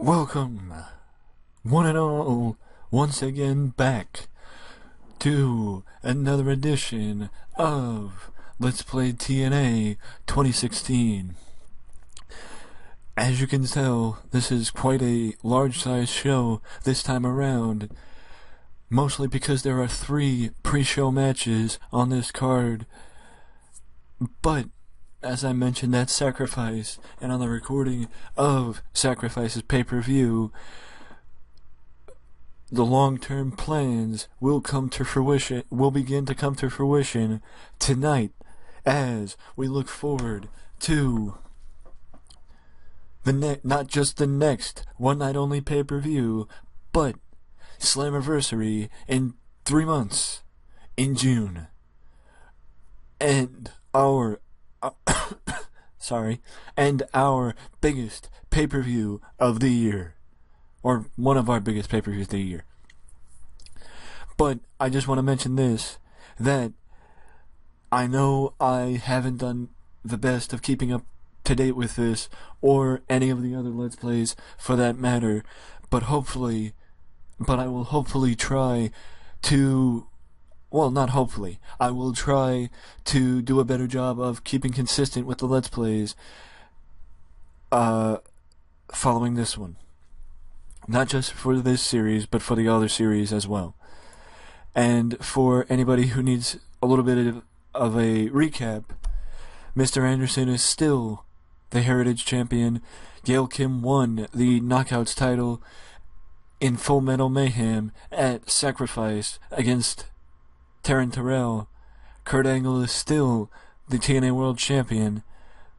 Welcome, one and all, once again back to another edition of Let's Play TNA 2016. As you can tell, this is quite a large-sized show this time around, mostly because there are 3 pre-show matches on this card, but as I mentioned at Sacrifice, and on the recording of Sacrifice's pay-per-view, the long-term plans will begin to come to fruition tonight, as we look forward to not just the next one-night-only pay-per-view, but Slammiversary in 3 months, in June, and our biggest pay-per-view of the year, or one of our biggest pay-per-views of the year. But I just want to mention this, that I know I haven't done the best of keeping up to date with this, or any of the other Let's Plays for that matter, but I will hopefully try to, I will try to do a better job of keeping consistent with the Let's Plays following this one. Not just for this series, but for the other series as well. And for anybody who needs a little bit of a recap, Mr. Anderson is still the Heritage Champion. Gail Kim won the Knockouts title in Full Metal Mayhem at Sacrifice against Taryn Terrell. Kurt Angle is still the TNA World Champion.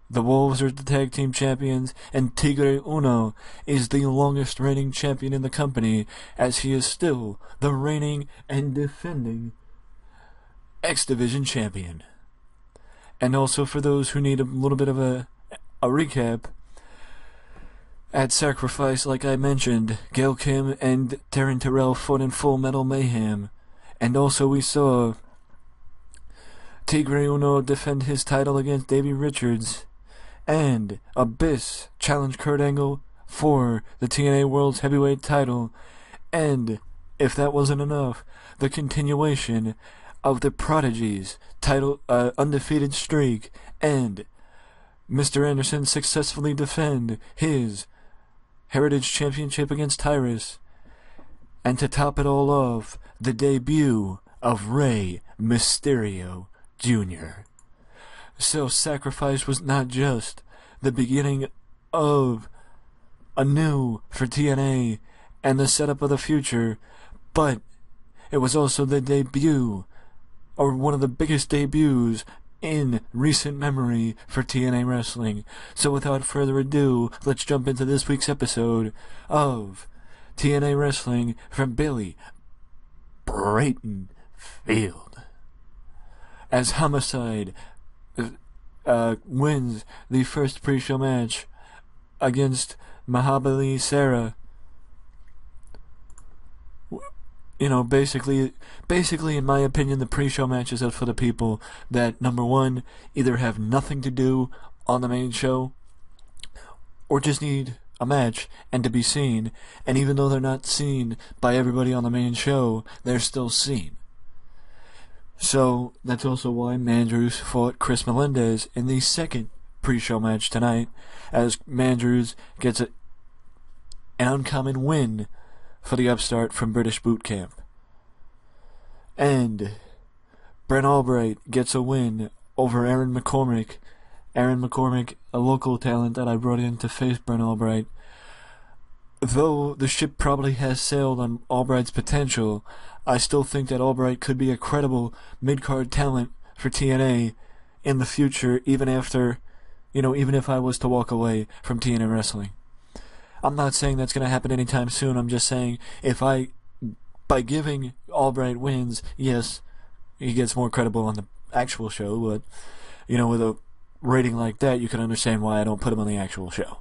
The Wolves are the Tag Team Champions, and Tigre Uno is the longest reigning champion in the company, as he is still the reigning and defending X Division Champion. And also, for those who need a little bit of a recap, at Sacrifice, like I mentioned, Gail Kim and Taryn Terrell fought in Full Metal Mayhem. And also we saw Tigre Uno defend his title against Davey Richards, and Abyss challenge Kurt Angle for the TNA World's Heavyweight title, and, if that wasn't enough, the continuation of the Prodigy's undefeated streak, and Mr. Anderson successfully defend his Heritage Championship against Tyrus, and to top it all off, the debut of Rey Mysterio Jr. So Sacrifice was not just the beginning of a new for TNA and the setup of the future, but it was also the debut, or one of the biggest debuts in recent memory for TNA Wrestling. So without further ado, let's jump into this week's episode of TNA Wrestling from Billy Brayton Field, as Homicide wins the first pre-show match against Sarah. You know, basically, in my opinion, the pre-show matches are for the people that, number one, either have nothing to do on the main show, or just need a match and to be seen, and even though they're not seen by everybody on the main show, they're still seen. So that's also why Mandrews fought Chris Melendez in the second pre-show match tonight, as Mandrews gets an uncommon win for the upstart from British Boot Camp. And Brent Albright gets a win over Aaron McCormick. Aaron McCormick, a local talent that I brought in to face Brent Albright. Though the ship probably has sailed on Albright's potential, I still think that Albright could be a credible mid-card talent for TNA in the future, even if I was to walk away from TNA Wrestling. I'm not saying that's going to happen anytime soon. I'm just saying, by giving Albright wins, yes, he gets more credible on the actual show, but, with a rating like that, you can understand why I don't put him on the actual show.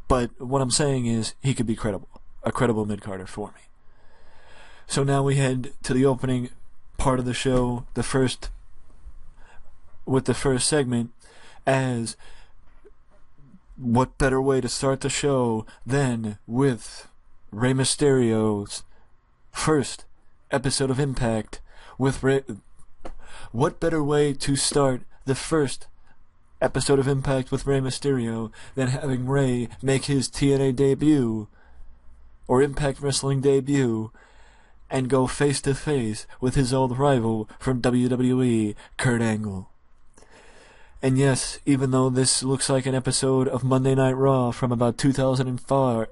But what I'm saying is, he could be a credible mid-carder for me. So now we head to the opening part of the show, the first segment, as what better way to start the show than with Rey Mysterio's first episode of Impact with Rey. What better way to start the first episode of Impact with Rey Mysterio than having Rey make his TNA debut, or Impact Wrestling debut, and go face to face with his old rival from WWE, Kurt Angle. And yes, even though this looks like an episode of Monday Night Raw from about 2004,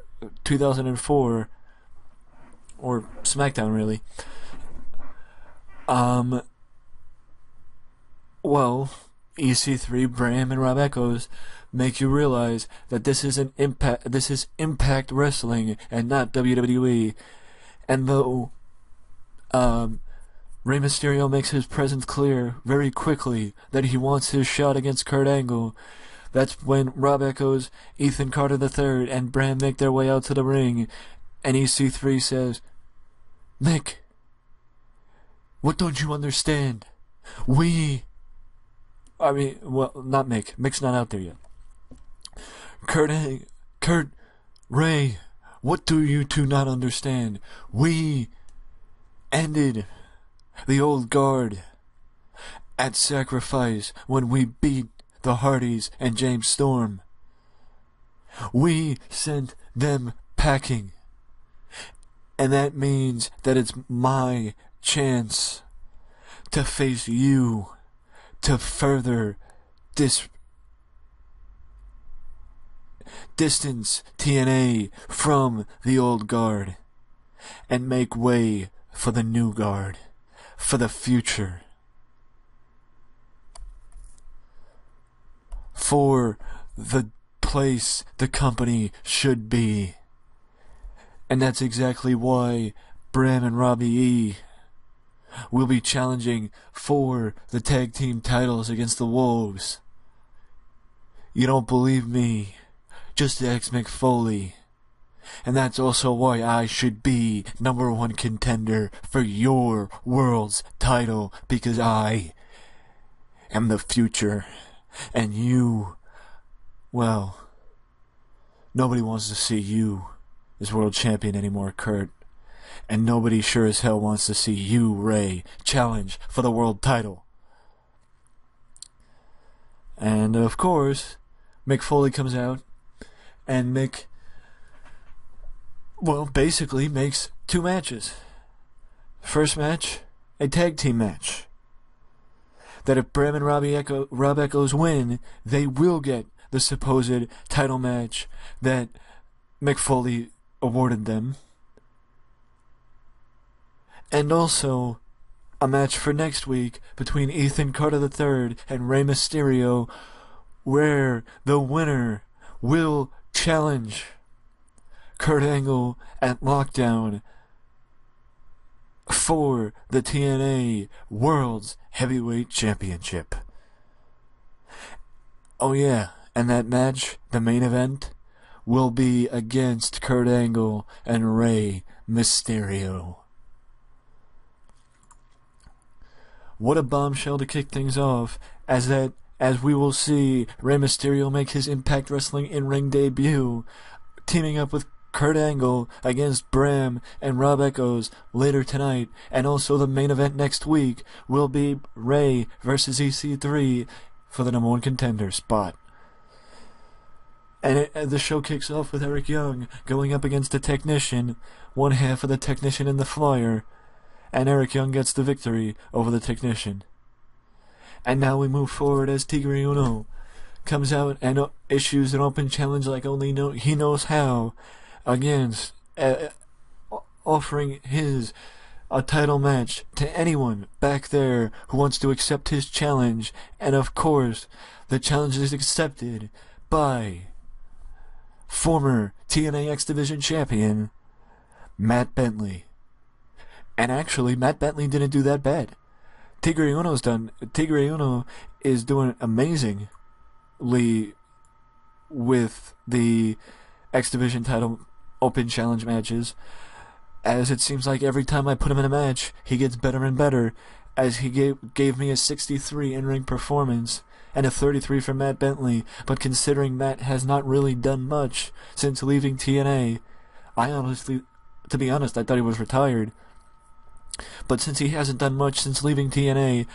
or SmackDown really, well, EC3, Bram, and Rob Echoes make you realize that this is Impact Wrestling and not WWE. And though Rey Mysterio makes his presence clear very quickly that he wants his shot against Kurt Angle, that's when Rob Echoes, Ethan Carter III, and Bram make their way out to the ring, and EC3 says, "Mick, what don't you understand? Not Mick. Mick's not out there yet. Kurt, Ray, what do you two not understand? We ended the old guard at Sacrifice when we beat the Hardys and James Storm. We sent them packing. And that means that it's my chance to face you, to further distance TNA from the old guard and make way for the new guard, for the future, for the place the company should be." And that's exactly why Bram and Robbie E will be challenging for the tag team titles against the Wolves. You don't believe me? Just ask Mick Foley. And that's also why I should be #1 contender for your world's title, because I am the future. And you, well, nobody wants to see you as world champion anymore, Kurt. And nobody sure as hell wants to see you, Ray, challenge for the world title. And of course, Mick Foley comes out, and Mick, well, basically makes 2 matches. First match, a tag team match. That if Bram and Rob Echoes win, they will get the supposed title match that Mick Foley awarded them. And also a match for next week between Ethan Carter III and Rey Mysterio, where the winner will challenge Kurt Angle at Lockdown for the TNA World's Heavyweight Championship. Oh yeah, and that match, the main event, will be against Kurt Angle and Rey Mysterio. What a bombshell to kick things off, as we will see Rey Mysterio make his Impact Wrestling in-ring debut, teaming up with Kurt Angle against Bram and Rob Echoes later tonight, and also the main event next week will be Rey versus EC3 for the #1 contender spot. And the show kicks off with Eric Young going up against the Technician, one half of the Technician in the Flyer, and Eric Young gets the victory over the Technician. And now we move forward as Tigre Uno comes out and issues an open challenge like only he knows how, against offering a title match to anyone back there who wants to accept his challenge. And of course, the challenge is accepted by former TNA X Division champion Matt Bentley. And actually, Matt Bentley didn't do that bad. Tigre Uno is doing amazingly with the X Division title open challenge matches, as it seems like every time I put him in a match, he gets better and better, as he gave me a 63 in-ring performance and a 33 for Matt Bentley, but considering Matt has not really done much since leaving TNA, to be honest, I thought he was retired. But since he hasn't done much since leaving TNA,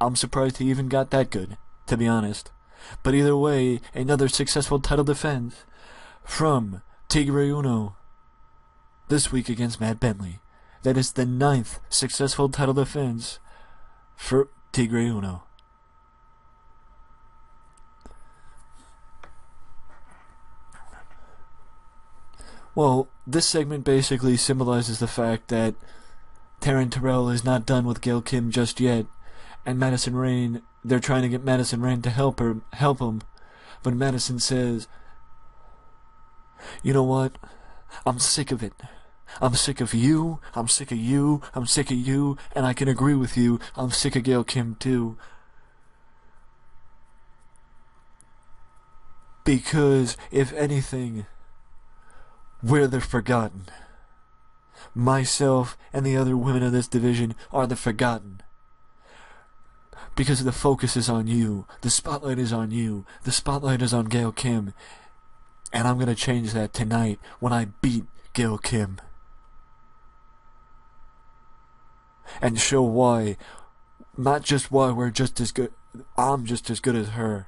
I'm surprised he even got that good, to be honest. But either way, another successful title defense from Tigre Uno this week against Matt Bentley. That is the 9th successful title defense for Tigre Uno. Well, this segment basically symbolizes the fact that Taryn Terrell is not done with Gail Kim just yet, and Madison Rayne, they're trying to get Madison Rayne to help him, but Madison says, "You know what? I'm sick of it. I'm sick of you, I'm sick of you, I'm sick of you, and I can agree with you, I'm sick of Gail Kim too." Because, if anything, we're the forgotten. Myself and the other women of this division are the forgotten. Because the focus is on you, the spotlight is on you, the spotlight is on Gail Kim, and I'm gonna change that tonight when I beat Gail Kim. And show why, not just why we're just as good, I'm just as good as her,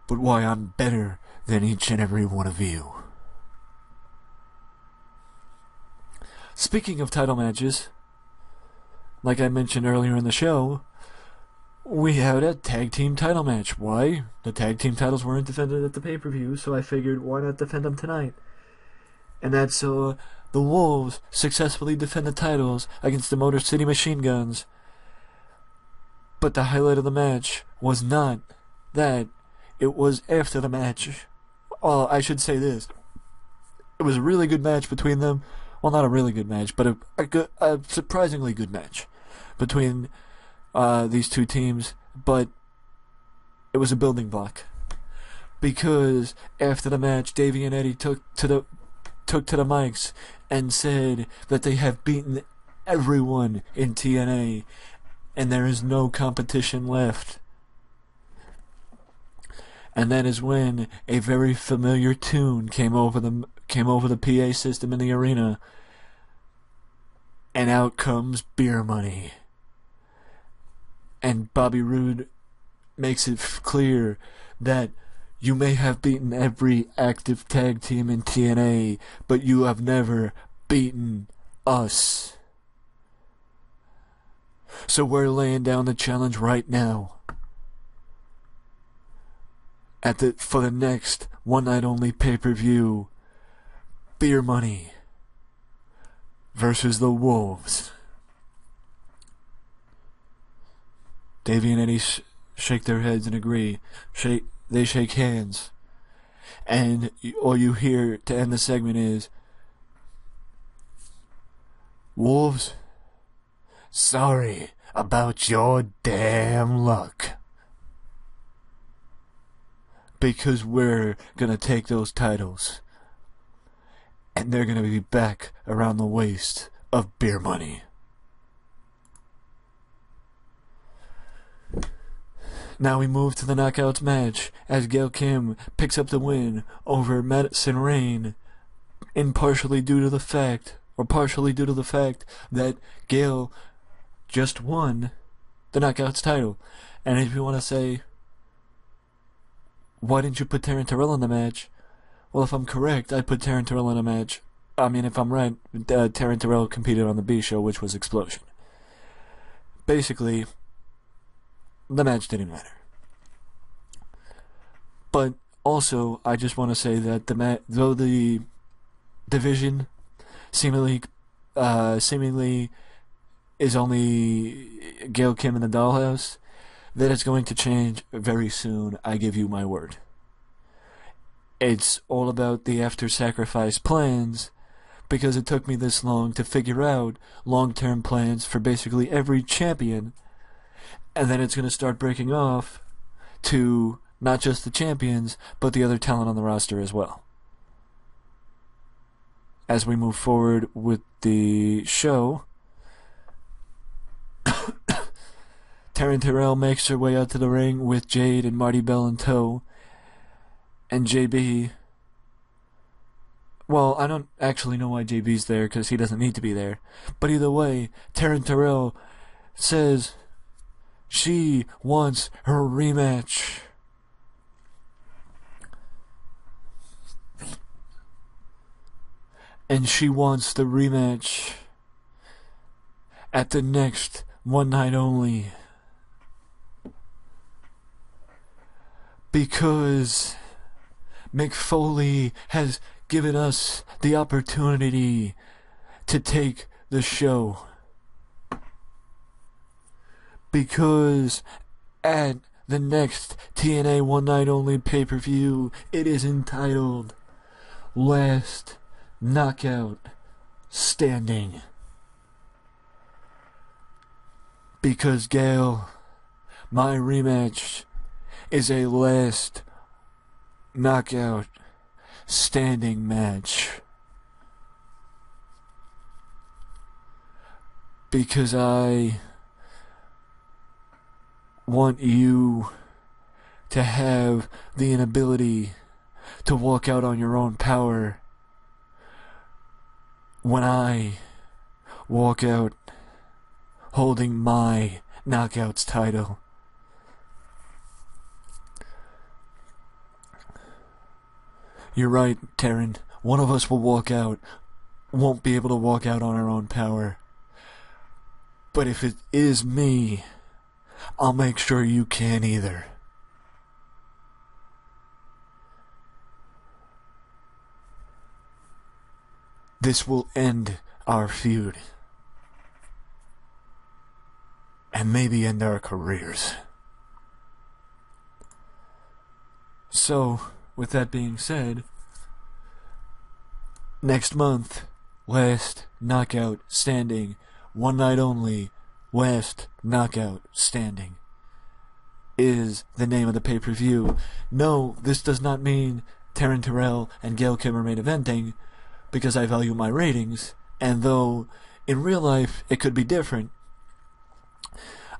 but why I'm better than each and every one of you. Speaking of title matches, like I mentioned earlier in the show, we had a tag team title match. Why? The tag team titles weren't defended at the pay-per-view, so I figured why not defend them tonight? And that's the Wolves successfully defend the titles against the Motor City Machine Guns. But the highlight of the match was not that. It was after the match. Oh, I should say this. It was a really good match between them. Well, not a really good match, but a surprisingly good match between these two teams. But it was a building block. Because after the match, Davey and Eddie took to the mics and said that they have beaten everyone in TNA and there is no competition left. And that is when a very familiar tune came over the PA system in the arena, and out comes Beer Money. And Bobby Roode makes it clear that you may have beaten every active tag team in TNA, but you have never beaten us. So we're laying down the challenge right now. For the next one night only pay-per-view, Beer Money versus the Wolves. Davey and Eddie shake their heads and agree. They shake hands. And all you hear to end the segment is, "Wolves, sorry about your damn luck. Because we're gonna take those titles. And they're gonna be back around the waist of Beer Money." Now we move to the Knockouts match as Gail Kim picks up the win over Madison Rayne, partially due to the fact that Gail just won the Knockouts title. And if you want to say, why didn't you put Taryn Terrell in the match? Well, if I'm correct, I put Taryn Terrell in a match. I mean, if I'm right, Taryn Terrell competed on the B show, which was Explosion. Basically, the match didn't matter. But also, I just want to say that though the division seemingly is only Gail Kim in the dollhouse, that it's going to change very soon, I give you my word. It's all about the after-sacrifice plans, because it took me this long to figure out long-term plans for basically every champion, and then it's going to start breaking off to not just the champions, but the other talent on the roster as well. As we move forward with the show, Taryn Terrell makes her way out to the ring with Jade and Marty Bell in tow. And JB... Well, I don't actually know why JB's there, because he doesn't need to be there. But either way, Taryn Terrell says she wants her rematch. And she wants the rematch at the next One Night Only. Because Mick Foley has given us the opportunity to take the show. Because at the next TNA One Night Only pay-per-view, it is entitled Last Knockout Standing. Because, Gail, my rematch is a last knockout standing match. Because I want you to have the inability to walk out on your own power when I walk out holding my Knockouts title. You're right, Taryn. One of us will walk out, won't be able to walk out on our own power. But if it is me, I'll make sure you can't either. This will end our feud. And maybe end our careers. So, with that being said, next month, Last Knockout Standing, One Night Only, Last Knockout Standing, is the name of the pay-per-view. No, this does not mean Taryn Terrell and Gail Kim are main eventing, because I value my ratings, and though in real life it could be different,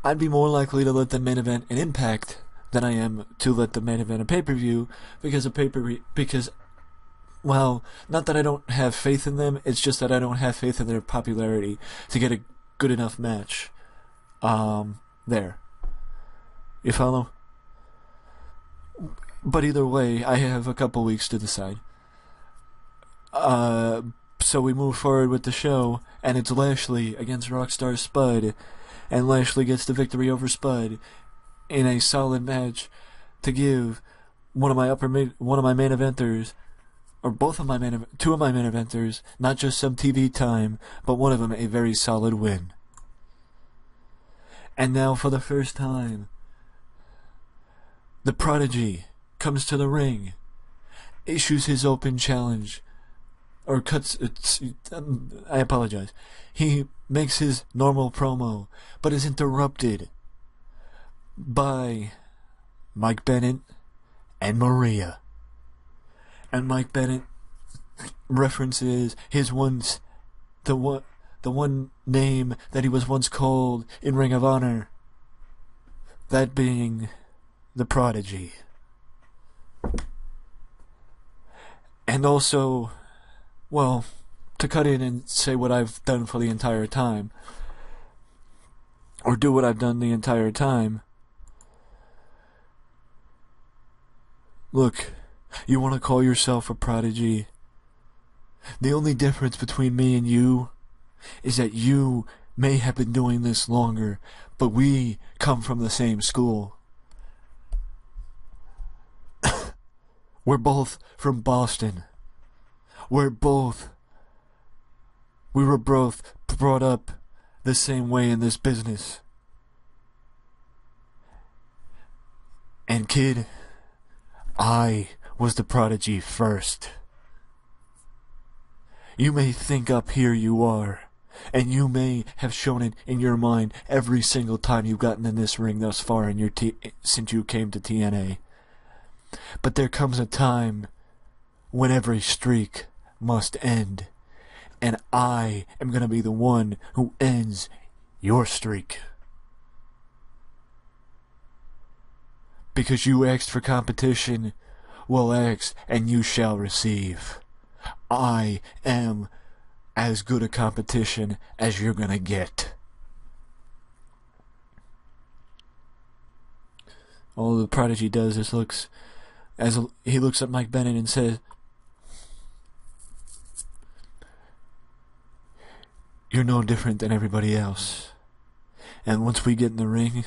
I'd be more likely to let them main event an Impact than I am to let them main event a pay-per-view, because, well, not that I don't have faith in them, it's just that I don't have faith in their popularity to get a good enough match. There. You follow? But either way, I have a couple weeks to decide. So we move forward with the show, and it's Lashley against Rockstar Spud, and Lashley gets the victory over Spud in a solid match to give one of my main eventers, or two of my main eventers, not just some TV time, but one of them a very solid win. And now, for the first time, the Prodigy comes to the ring, issues his open challenge, or I apologize. He makes his normal promo, but is interrupted by Mike Bennett and Maria. And Mike Bennett references his the one name that he was once called in Ring of Honor, that being the Prodigy. And also, well, to cut in and say what I've done for the entire time, or do what I've done the entire time. Look, you want to call yourself a prodigy? The only difference between me and you is that you may have been doing this longer, but we come from the same school. We're both from Boston. We were both brought up the same way in this business. And kid, I was the prodigy first. You may think up here you are, and you may have shown it in your mind every single time you've gotten in this ring thus far in your since you came to TNA. But there comes a time when every streak must end, and I am going to be the one who ends your streak. because you asked for competition. Well, ask and you shall receive. I am as good a competition as you're gonna get. All the Prodigy does is he looks at Mike Bennett and says, "You're no different than everybody else. And once we get in the ring,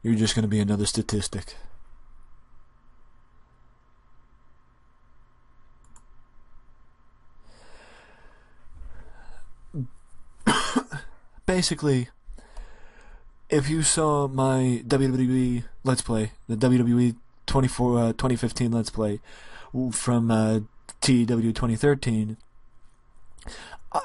you're just going to be another statistic." Basically, if you saw my WWE Let's Play, the WWE 2015 Let's Play from TEW 2013,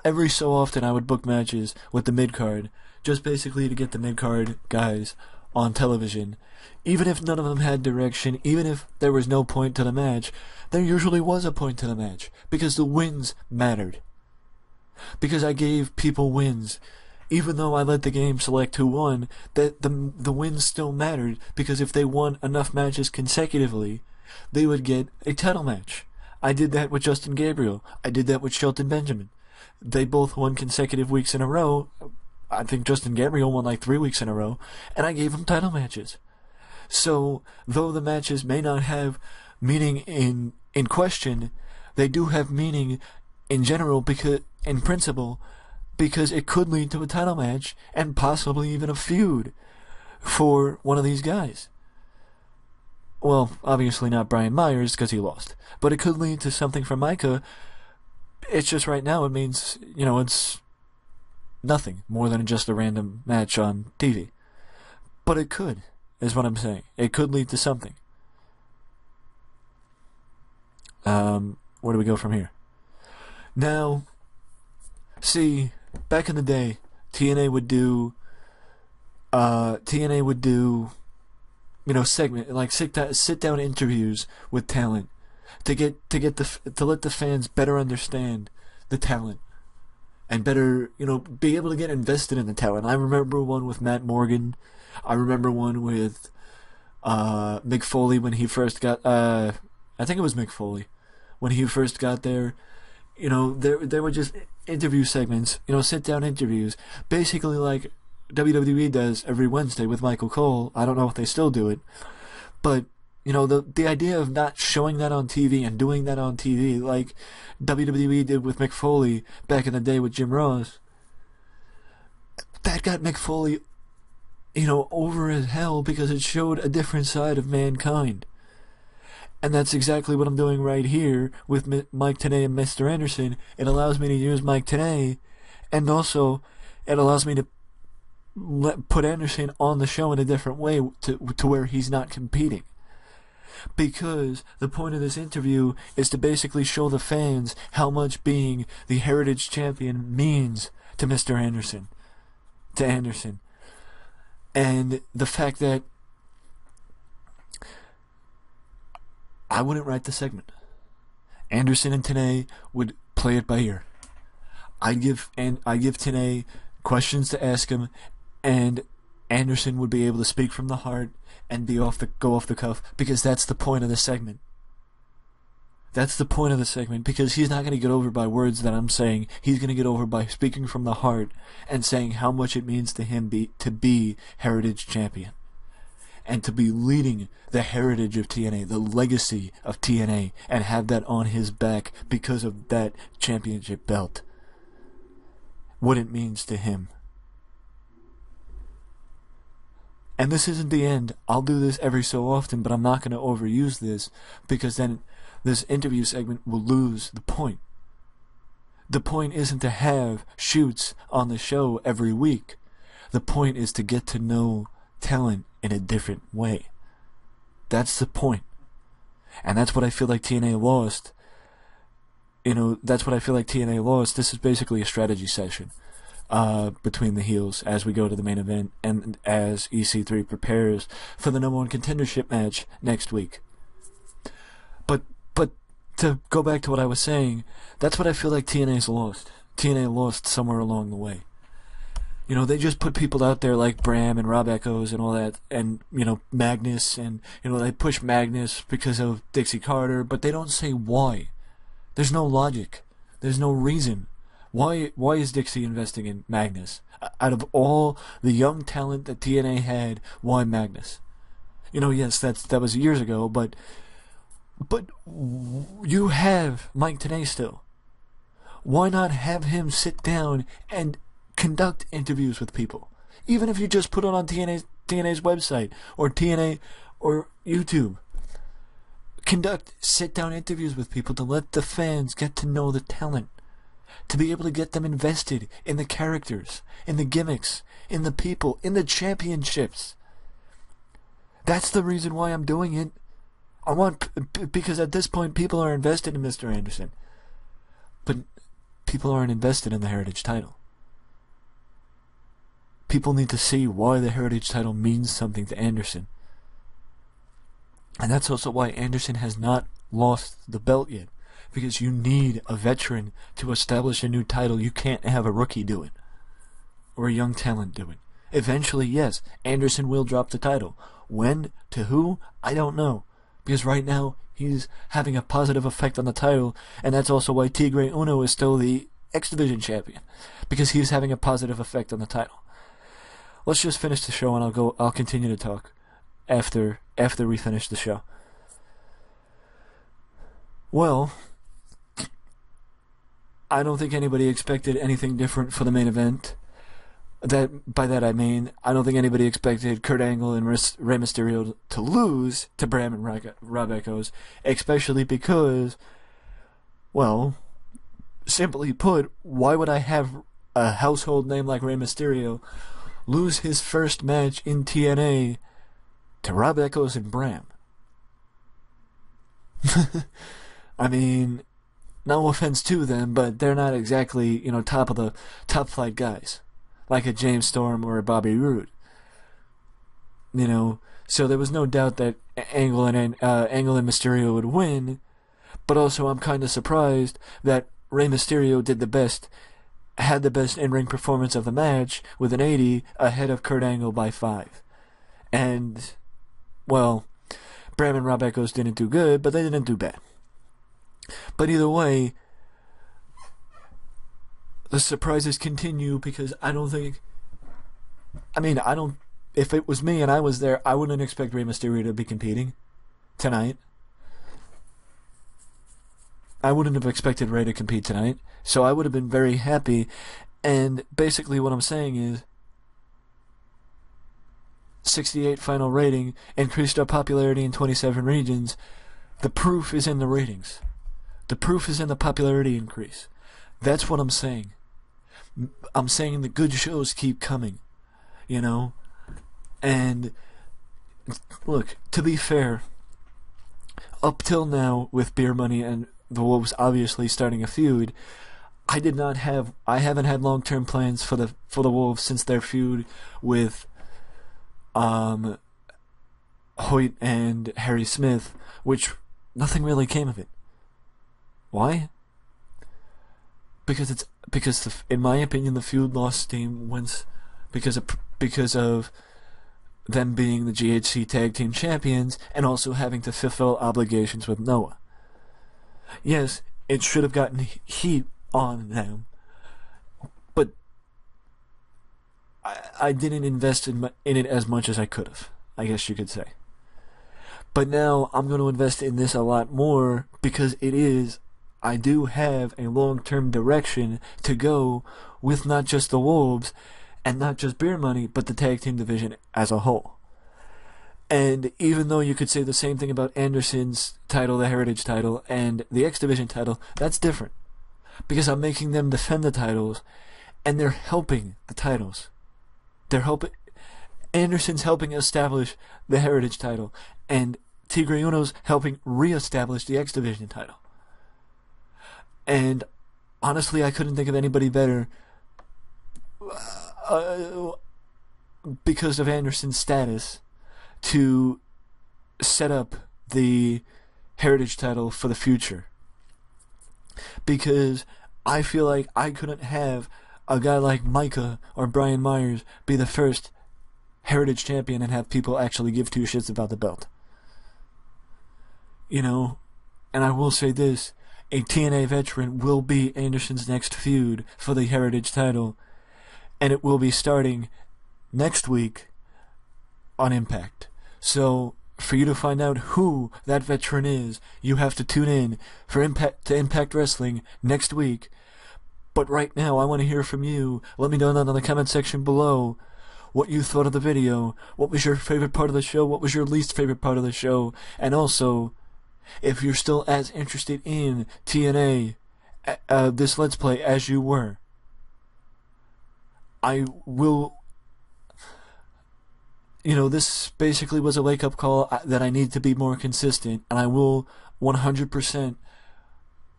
every so often I would book matches with the mid-card, just basically to get the mid-card guys on television. Even if none of them had direction, even if there was no point to the match, there usually was a point to the match, because the wins mattered. Because I gave people wins. Even though I let the game select who won, the wins still mattered, because if they won enough matches consecutively, they would get a title match. I did that with Justin Gabriel. I did that with Shelton Benjamin. They both won consecutive weeks in a row. I think Justin Gabriel won like 3 weeks in a row, and I gave him title matches. So, though the matches may not have meaning in question, they do have meaning in general, because in principle, because it could lead to a title match and possibly even a feud for one of these guys. Well, obviously not Brian Myers, because he lost. But it could lead to something for Micah. It's just right now it means, it's nothing more than just a random match on TV. But it could, is what I'm saying. It could lead to something. Where do we go from here? Now, see, back in the day, TNA would do, segment, like sit down interviews with talent to let the fans better understand the talent and better, be able to get invested in the talent. I remember one with Matt Morgan. I remember one with Mick Foley when he first got. I think it was Mick Foley when he first got there. There were just interview segments, sit down interviews, basically like WWE does every Wednesday with Michael Cole. I don't know if they still do it, but the idea of not showing that on TV and doing that on TV like WWE did with Mick Foley back in the day with Jim Ross, that got Mick Foley, over as hell, because it showed a different side of mankind. And that's exactly what I'm doing right here with Mike Tenay and Mr. Anderson. It allows me to use Mike Tenay, and also it allows me to put Anderson on the show in a different way to where he's not competing. Because the point of this interview is to basically show the fans how much being the Heritage Champion means to Mr. Anderson. To Anderson. And the fact that I wouldn't write the segment. Anderson and Tenay would play it by ear. I'd give Tenay questions to ask him, and Anderson would be able to speak from the heart and go off the cuff, because that's the point of the segment. That's the point of the segment, because he's not going to get over by words that I'm saying. He's going to get over by speaking from the heart and saying how much it means to him to be Heritage Champion. And to be leading the heritage of TNA, the legacy of TNA, and have that on his back because of that championship belt. What it means to him. And this isn't the end. I'll do this every so often, but I'm not going to overuse this, because then this interview segment will lose the point. The point isn't to have shoots on the show every week. The point is to get to know talent in a different way. That's the point. And that's what I feel like TNA lost. That's what I feel like TNA lost. This is basically a strategy session between the heels as we go to the main event, and as EC3 prepares for the number one contendership match next week. But to go back to what I was saying, that's what I feel like TNA's lost. TNA lost somewhere along the way. They just put people out there like Bram and Rob Echoes and all that, and, Magnus, and, they push Magnus because of Dixie Carter, but they don't say why. There's no logic. There's no reason. Why is Dixie investing in Magnus? Out of all the young talent that TNA had, why Magnus? Yes, that was years ago, but you have Mike Tenay still. Why not have him sit down and conduct interviews with people? Even if you just put it on TNA's website or TNA or YouTube. Conduct sit-down interviews with people to let the fans get to know the talent. To be able to get them invested in the characters, in the gimmicks, in the people, in the championships. That's the reason why I'm doing it. Because at this point people are invested in Mr. Anderson. But people aren't invested in the Heritage title. People need to see why the Heritage title means something to Anderson. And that's also why Anderson has not lost the belt yet. Because you need a veteran to establish a new title. You can't have a rookie do it. Or a young talent do it. Eventually, yes, Anderson will drop the title. When? To who? I don't know. Because right now, he's having a positive effect on the title. And that's also why Tigre Uno is still the X Division champion. Because he's having a positive effect on the title. Let's just finish the show and I'll continue to talk after we finish the show. Well, I don't think anybody expected anything different for the main event. By that I mean, I don't think anybody expected Kurt Angle and Rey Mysterio to lose to Bram and Rob Echoes, especially because, well, simply put, why would I have a household name like Rey Mysterio lose his first match in TNA to Rob Echoes and Bram? I mean, no offense to them, but they're not exactly, top flight guys. Like a James Storm or a Bobby Roode. So there was no doubt that Angle and Mysterio would win, but also I'm kind of surprised that Rey Mysterio had the best in-ring performance of the match with an 80 ahead of Kurt Angle by 5. And, well, Bram and Rob Echoes didn't do good, but they didn't do bad. But either way, the surprises continue because if it was me and I was there, I wouldn't expect Rey Mysterio to be competing tonight. I wouldn't have expected Rey to compete tonight, so I would have been very happy. And basically what I'm saying is 68 final rating, increased our popularity in 27 regions. The proof is in the ratings. The proof is in the popularity increase. That's what I'm saying. I'm saying the good shows keep coming, And, look, to be fair, up till now, with Beer Money and the Wolves obviously starting a feud, I haven't had long-term plans for the Wolves since their feud with Hoyt and Harry Smith, which nothing really came of it. Why? Because in my opinion, the feud lost steam once because of them being the GHC Tag Team Champions and also having to fulfill obligations with Noah. Yes, it should have gotten heat on them, but I didn't invest in it as much as I could have, I guess you could say. But now I'm going to invest in this a lot more because I do have a long-term direction to go with not just the Wolves and not just Beer Money, but the tag team division as a whole. And even though you could say the same thing about Anderson's title, the Heritage title, and the X Division title, that's different. Because I'm making them defend the titles, and they're helping the titles. Anderson's helping establish the Heritage title, and Tigre Uno's helping re-establish the X Division title. And honestly, I couldn't think of anybody better because of Anderson's status to set up the Heritage title for the future. Because I feel like I couldn't have a guy like Micah or Brian Myers be the first Heritage Champion and have people actually give two shits about the belt. You know, and I will say this, a TNA veteran will be Anderson's next feud for the Heritage title, and it will be starting next week on Impact. So, for you to find out who that veteran is, you have to tune in for Impact Wrestling next week. But right now, I want to hear from you. Let me know down in the comment section below what you thought of the video. What was your favorite part of the show? What was your least favorite part of the show? And also, if you're still as interested in TNA, this Let's Play, as you were, I will... You know, this basically was a wake-up call that I need to be more consistent, and I will 100%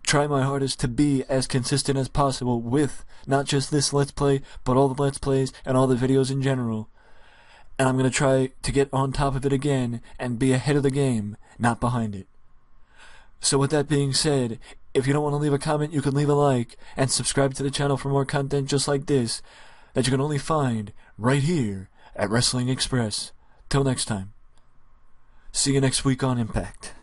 try my hardest to be as consistent as possible with not just this Let's Play, but all the Let's Plays and all the videos in general. And I'm going to try to get on top of it again and be ahead of the game, not behind it. So with that being said, if you don't want to leave a comment, you can leave a like, and subscribe to the channel for more content just like this, that you can only find right here at Wrestling Express. Till next time. See you next week on Impact.